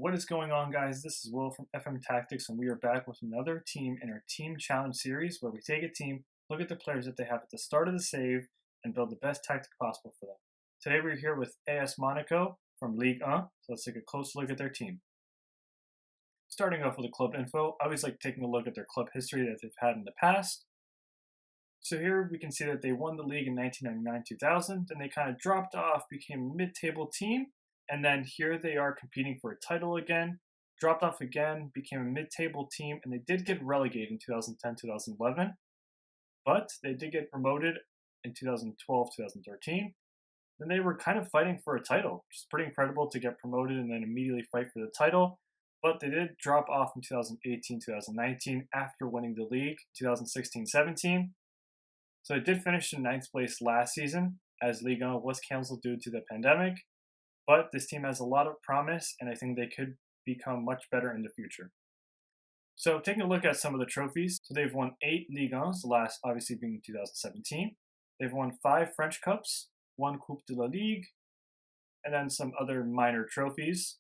What is going on, guys? This is Will from FM Tactics, and we are back with another team in our Team Challenge series where we take a team, look at the players that they have at the start of the save, and build the best tactic possible for them. Today we're here with AS Monaco from Ligue 1, so let's take a close look at their team. Starting off with the club info, I always like taking a look at their club history that they've had in the past. So here we can see that they won the league in 1999-2000, then they kind of dropped off, became a mid-table team, and then here they are competing for a title again, dropped off again, became a mid-table team, and they did get relegated in 2010-2011, but they did get promoted in 2012-2013. Then they were kind of fighting for a title, which is pretty incredible to get promoted and then immediately fight for the title. But they did drop off in 2018-2019 after winning the league, 2016-17. So it did finish in ninth place last season, as Ligue 1 was canceled due to the pandemic. But this team has a lot of promise, and I think they could become much better in the future. So taking a look at some of the trophies, so they've won 8 Ligue 1s, the last obviously being 2017. They've won 5 French Cups, 1 Coupe de la Ligue, and then some other minor trophies.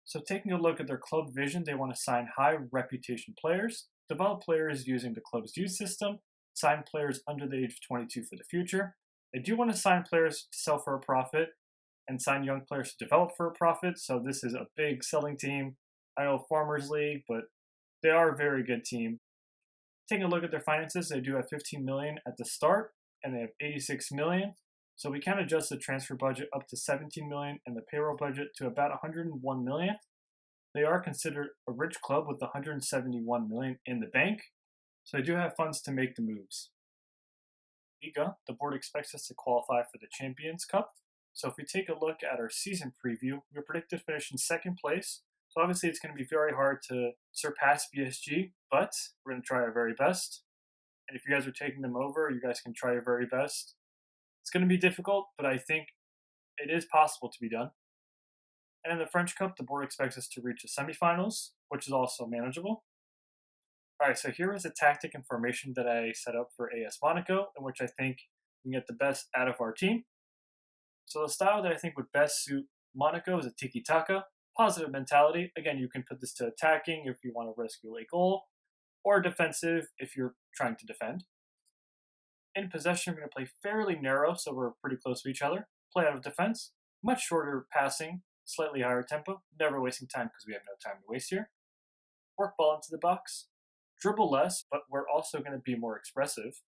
So taking a look at their club vision, they want to sign high reputation players, develop players using the club's youth system, sign players under the age of 22 for the future. They do want to sign players to sell for a profit, and sign young players to develop for a profit. So this is a big selling team. I know Farmers League, but they are a very good team. Taking a look at their finances, they do have 15 million at the start, and they have 86 million. So we can adjust the transfer budget up to 17 million and the payroll budget to about 101 million. They are considered a rich club with 171 million in the bank. So they do have funds to make the moves. Liga, the board expects us to qualify for the Champions Cup. So if we take a look at our season preview, we're predicted to finish in second place. So obviously it's going to be very hard to surpass BSG, but we're going to try our very best. And if you guys are taking them over, you guys can try your very best. It's going to be difficult, but I think it is possible to be done. And in the French Cup, the board expects us to reach the semifinals, which is also manageable. All right, so here is a tactic and formation that I set up for AS Monaco, in which I think we can get the best out of our team. So the style that I think would best suit Monaco is a tiki-taka, positive mentality. Again, you can put this to attacking if you want to risk your late goal, or defensive if you're trying to defend. In possession, we're going to play fairly narrow, so we're pretty close to each other. Play out of defense, much shorter passing, slightly higher tempo, never wasting time because we have no time to waste here. Work ball into the box, dribble less, but we're also going to be more expressive.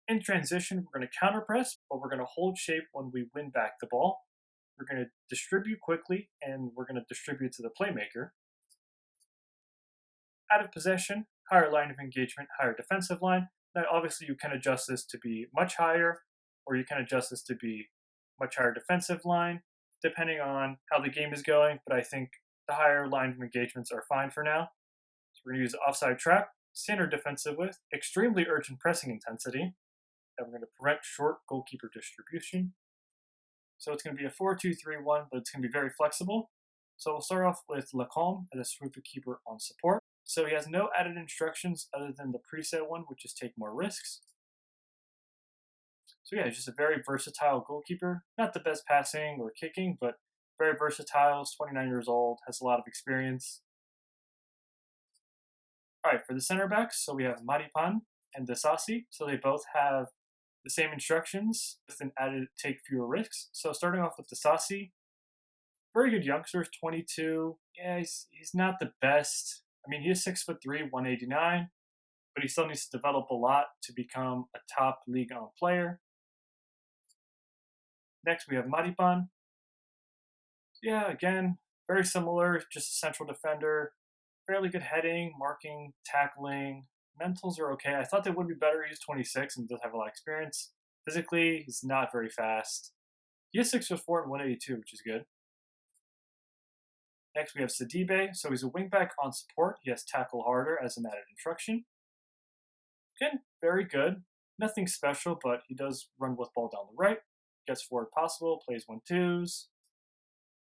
In transition, we're going to counter press, but we're going to hold shape when we win back the ball. We're going to distribute quickly, and we're going to distribute to the playmaker. Out of possession, higher line of engagement, higher defensive line. Now, obviously, you can adjust this to be much higher, or you can adjust this to be much higher defensive line, depending on how the game is going. But I think the higher line of engagements are fine for now. So we're going to use the offside trap, standard defensive width, extremely urgent pressing intensity. And we're going to prevent short goalkeeper distribution. So it's going to be a 4-2-3-1, but it's going to be very flexible. So we'll start off with Lacombe as a sweeper keeper on support. So he has no added instructions other than the preset one, which is take more risks. So yeah, he's just a very versatile goalkeeper. Not the best passing or kicking, but very versatile. He's 29 years old, has a lot of experience. All right, for the center backs, so we have Maripan and Desassi. So they both have the same instructions with an added take fewer risks. So starting off with Desassi, very good youngster, 22. Yeah, he's not the best. I mean, he is 6'3", 189, but he still needs to develop a lot to become a top Ligue 1 player. Next, we have Maripan. Yeah, again, very similar, just a central defender, fairly good heading, marking, tackling. Mentals are okay. I thought they would be better. He's 26 and does have a lot of experience. Physically, he's not very fast. He is 6'4" and 182, which is good. Next, we have Sidibe. So he's a wingback on support. He has tackle harder as an added instruction. Again, very good. Nothing special, but he does run with ball down the right. Gets forward possible, plays 1-2s.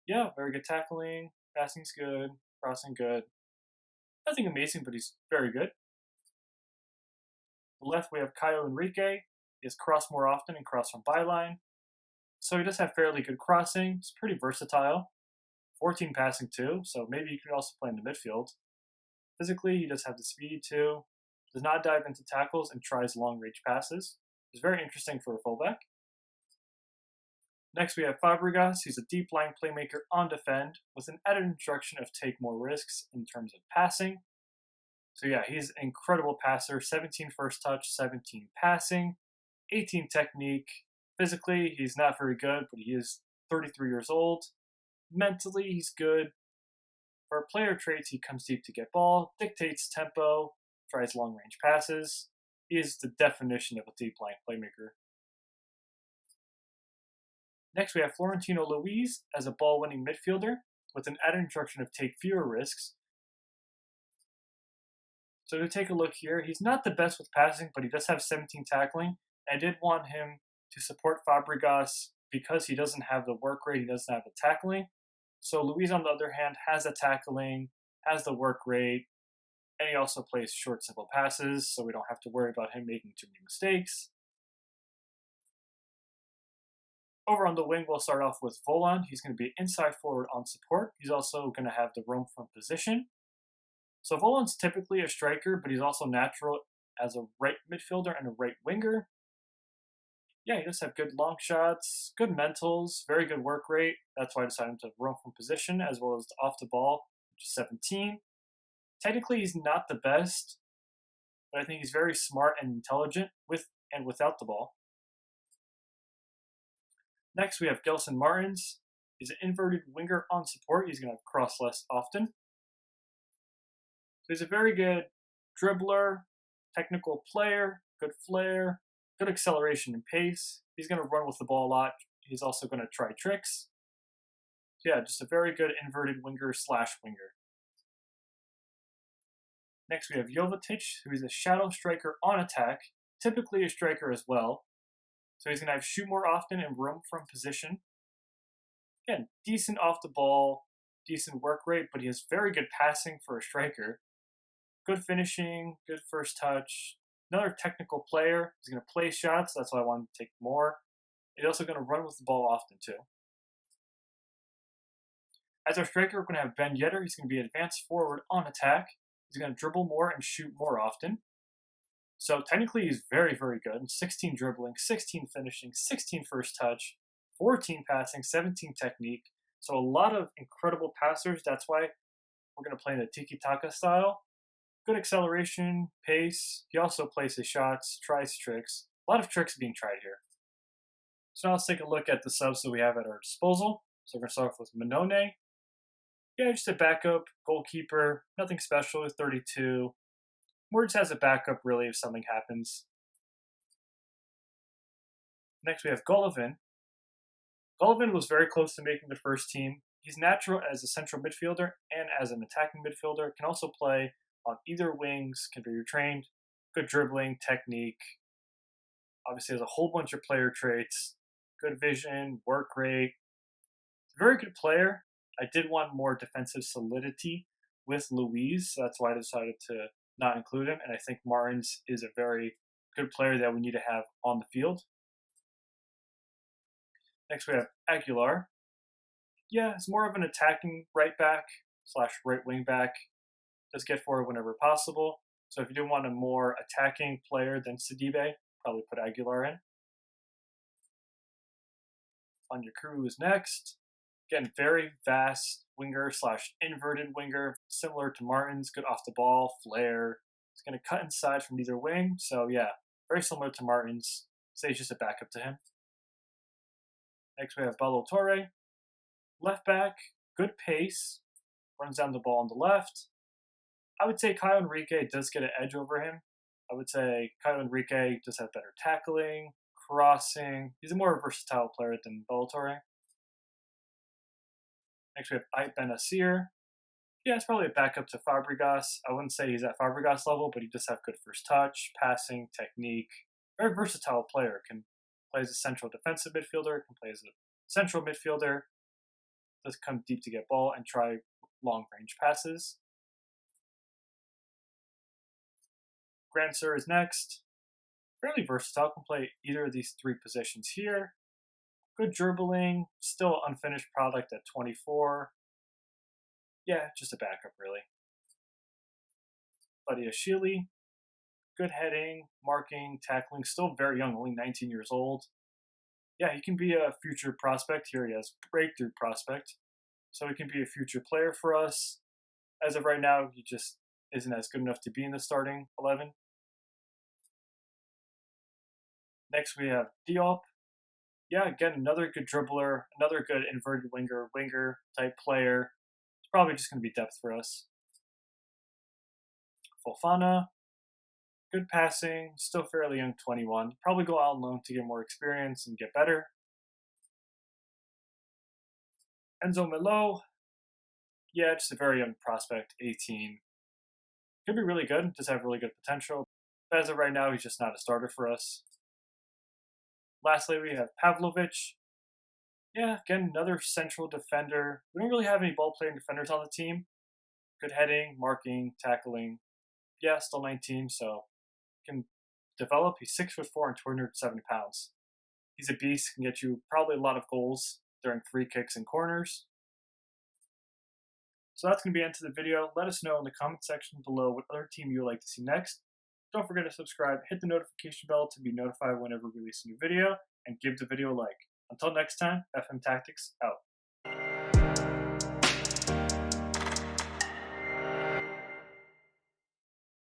Yeah, very good tackling. Passing's good. Crossing good. Nothing amazing, but he's very good. On the left, we have Caio Henrique. He has crossed more often and crossed from byline. So he does have fairly good crossing. He's pretty versatile. 14 passing too, so maybe you could also play in the midfield. Physically, he does have the speed too. Does not dive into tackles and tries long range passes. It's very interesting for a fullback. Next, we have Fabregas. He's a deep line playmaker on defend with an added instruction of take more risks in terms of passing. So yeah, he's an incredible passer. 17 first touch, 17 passing, 18 technique. Physically, he's not very good, but he is 33 years old. Mentally, he's good. For player traits, he comes deep to get ball, dictates tempo, tries long range passes. He is the definition of a deep line playmaker. Next, we have Florentino Luis as a ball winning midfielder with an added instruction of take fewer risks. So to take a look here, he's not the best with passing, but he does have 17 tackling. I did want him to support Fabregas because he doesn't have the work rate, he doesn't have the tackling. So Luis, on the other hand, has the tackling, has the work rate, and he also plays short, simple passes, so we don't have to worry about him making too many mistakes. Over on the wing, we'll start off with Volan. He's going to be inside forward on support. He's also going to have the roam from position. So Volan's typically a striker, but he's also natural as a right midfielder and a right winger. Yeah, he does have good long shots, good mentals, very good work rate. That's why I decided to roam from position as well as off the ball, which is 17. Technically, he's not the best, but I think he's very smart and intelligent with and without the ball. Next, we have Gelson Martins. He's an inverted winger on support. He's going to cross less often. So he's a very good dribbler, technical player, good flair, good acceleration and pace. He's going to run with the ball a lot. He's also going to try tricks. So yeah, just a very good inverted winger slash winger. Next, we have Jovetic, who is a shadow striker on attack, typically a striker as well. So he's going to have shoot more often and roam from position. Again, decent off the ball, decent work rate, but he has very good passing for a striker. Good finishing, good first touch. Another technical player. He's going to play shots. That's why I wanted to take more. He's also going to run with the ball often too. As our striker, we're going to have Ben Yedder. He's going to be advanced forward on attack. He's going to dribble more and shoot more often. So technically, he's very, very good. 16 dribbling, 16 finishing, 16 first touch, 14 passing, 17 technique. So a lot of incredible passers. That's why we're going to play in the tiki-taka style. Good acceleration, pace. He also plays his shots, tries tricks. A lot of tricks being tried here. So now let's take a look at the subs that we have at our disposal. So we're going to start off with Minone. Yeah, just a backup goalkeeper. Nothing special with 32. More just has a backup, really, if something happens. Next, we have Golovin. Golovin was very close to making the first team. He's natural as a central midfielder and as an attacking midfielder. Can also play on either wings, can be retrained. Good dribbling, technique. Obviously has a whole bunch of player traits. Good vision, work rate. Very good player. I did want more defensive solidity with Luis, so that's why I decided to not include him. And I think Martins is a very good player that we need to have on the field. Next, we have Aguilar. Yeah, it's more of an attacking right back slash right wing back. Does get forward whenever possible. So if you do want a more attacking player than Sidibe, probably put Aguilar in. Anya Cruz next. Again, very vast winger slash inverted winger, similar to Martins, good off the ball, flair. He's going to cut inside from either wing. So yeah, very similar to Martins. Say he's just a backup to him. Next we have Ballo Torre. Left back, good pace, runs down the ball on the left. I would say Caio Enrique does get an edge over him. I would say Caio Enrique does have better tackling, crossing. He's a more versatile player than Ballo Torre. Next, we have Ait Benassir. Yeah, it's probably a backup to Fabregas. I wouldn't say he's at Fabregas level, but he does have good first touch, passing, technique. Very versatile player. Can play as a central defensive midfielder, can play as a central midfielder. Does come deep to get ball and try long range passes. Grandsir is next. Fairly versatile, can play either of these three positions here. Good dribbling, still unfinished product at 24. Yeah, just a backup, really. Badiashile, good heading, marking, tackling, still very young, only 19 years old. Yeah, he can be a future prospect. Here he has breakthrough prospect. So he can be a future player for us. As of right now, he just isn't as good enough to be in the starting 11. Next, we have Diop. Yeah, again, another good dribbler, another good inverted winger type player. It's probably just going to be depth for us. Fofana, good passing, still fairly young, 21. Probably go out on loan to get more experience and get better. Enzo Melo, yeah, just a very young prospect, 18. Could be really good, does have really good potential. But as of right now, he's just not a starter for us. Lastly, we have Pavlovic. Yeah, again, another central defender. We don't really have any ball playing defenders on the team. Good heading, marking, tackling. Yeah, still 19, so can develop. He's 6'4" and 270 pounds. He's a beast, can get you probably a lot of goals during free kicks and corners. So that's going to be the end of the video. Let us know in the comment section below what other team you would like to see next. Don't forget to subscribe, hit the notification bell to be notified whenever we release a new video, and give the video a like. Until next time, FM Tactics out.